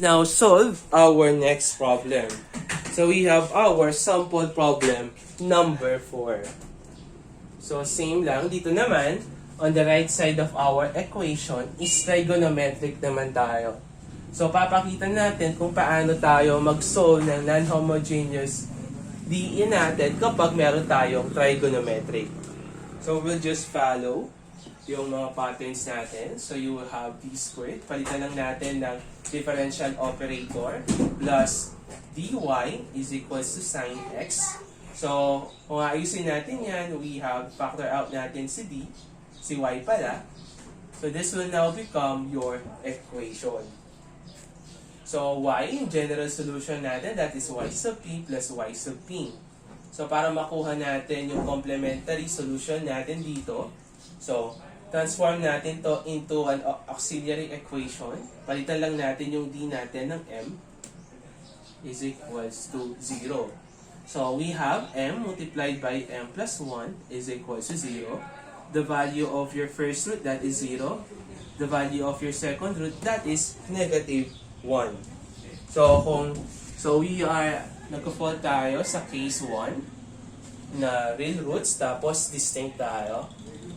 Now solve our next problem. So we have our sample problem number 4. So same lang, dito naman, on the right side of our equation is trigonometric naman tayo. So papakita natin kung paano tayo mag-solve ng non-homogeneous DE natin kapag meron tayong trigonometric. So we'll just follow yung mga patterns natin. So you will have d squared. Palitan lang natin ng differential operator plus dy is equals to sine x. So kung ayusin natin yan, we have factor out natin si d, si y pala. So this will now become your equation. So y, yung general solution natin, that is y sub p plus y sub p. So para makuha natin yung complementary solution natin dito, so transform natin to into an auxiliary equation. Palitan lang natin yung d natin ng m is equals to 0. So we have m multiplied by m plus 1 is equals to 0. The value of your first root, that is 0. The value of your second root, that is negative 1. So we are nagko-fall tayo sa case 1 na real roots tapos distinct tayo.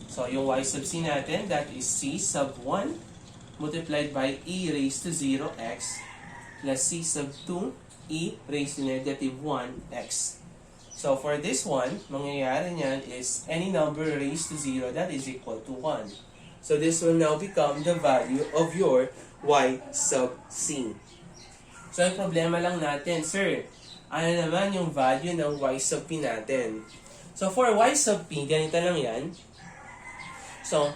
So, yung y sub c natin, that is c sub 1 multiplied by e raised to 0x plus c sub 2 e raised to negative 1x. So, for this one, mangyayari niyan is any number raised to 0 that is equal to 1. So, this will now become the value of your y sub c. So, ang problema lang natin, sir, ano naman yung value ng y sub p natin? So, for y sub p, ganito lang yan. So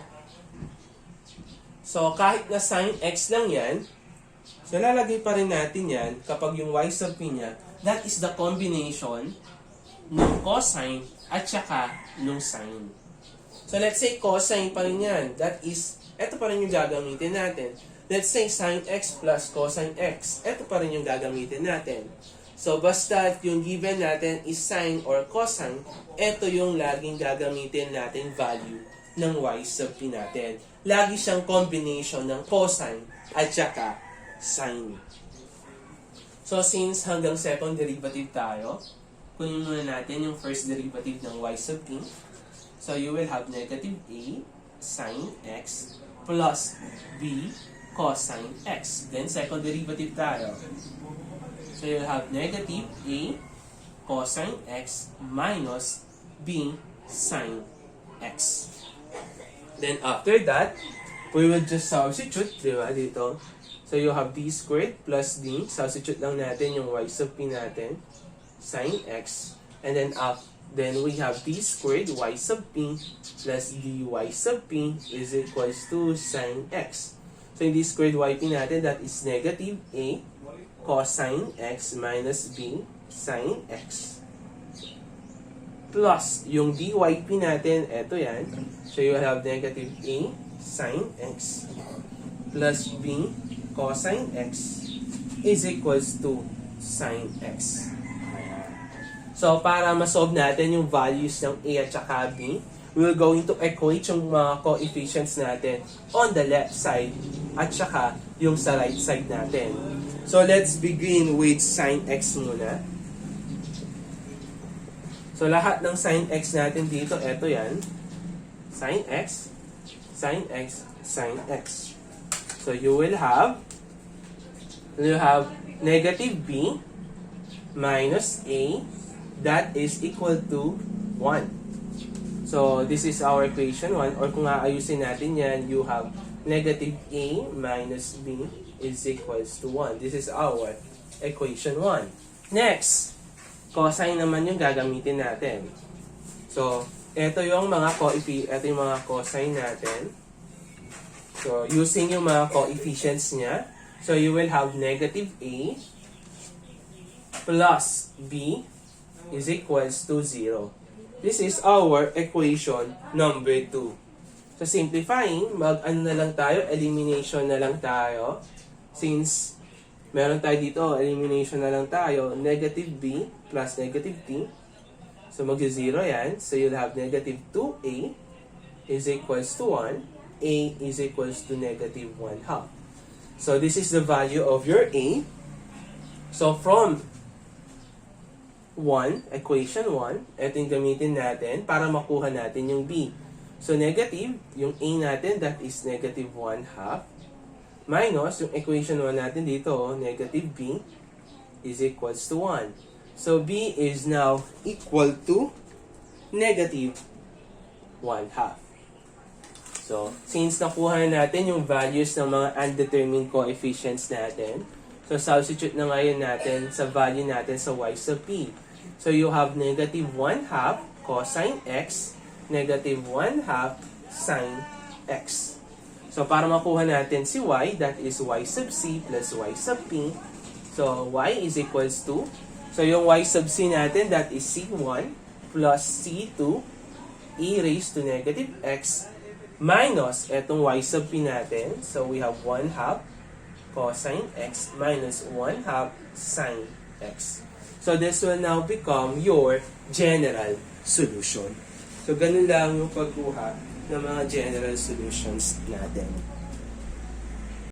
kahit na sin x lang yan, so lalagay pa rin natin yan kapag yung y sub p niya, that is the combination ng cosine at saka ng sine. So let's say cosine pa rin yan. That is, eto pa rin yung gagamitin natin. Let's say sin x plus cosine x. Eto pa rin yung gagamitin natin. So basta yung given natin is sine or cosine, eto yung laging gagamitin natin value ng y sub p natin. Lagi siyang combination ng cosine at saka sine. So since hanggang second derivative tayo, kunin muna natin yung first derivative ng y sub p. So you will have negative a sine x plus b cosine x. Then second derivative tayo. So you'll have negative a cosine x minus b sine x. Then after that, we will just substitute, di ba, dito. So you have d squared plus d. Substitute lang natin yung y sub p natin, sine x. And then we have d squared y sub p plus dy sub p is equals to sine x. So yung d squared y p natin, that is negative a cosine x minus b sine x. Plus, yung dyp natin, eto yan. So, you have negative a sine x plus b cosine x is equals to sine x. So, para ma-solve natin yung values ng a at saka b, we're going to equate yung mga coefficients natin on the left side at saka yung sa right side natin. So, let's begin with sine x muna. So, lahat ng sin x natin dito, eto yan. Sin x, sin x, sin x. So, you have negative b minus a that is equal to 1. So, this is our equation 1. Or kung aayusin natin yan, you have negative a minus b is equals to 1. This is our equation 1. Next, cosine naman yung gagamitin natin. So, ito yung mga cosine natin. So, using yung mga coefficients niya, so you will have negative a plus b is equals to 0. This is our equation number 2. So, simplifying, na lang tayo, elimination na lang tayo. Since meron tayo dito, elimination na lang tayo, negative b plus negative t. So, mag-0 yan. So, you'll have negative 2a is equals to 1. A is equals to negative 1/2. So this is the value of your A. So from 1, equation 1, ito yung gamitin natin para makuha natin yung B. So negative, yung A natin, that is negative 1/2. Minus, yung equation 1 natin dito, negative B, is equals to 1. So B is now equal to negative 1/2. So, since nakuha na natin yung values ng mga undetermined coefficients natin, so substitute na ngayon natin sa value natin sa y sub p. So, you have negative 1/2 cosine x, negative 1/2 sine x. So, para makuha natin si y, that is y sub c plus y sub p. So, y is equals to, so yung y sub c natin, that is c1 plus c2 e raised to negative x minus etong y sub p natin. So, we have 1/2 cosine x minus 1/2 sine x. So, this will now become your general solution. So, ganun lang yung pagkuha ng mga general solutions natin.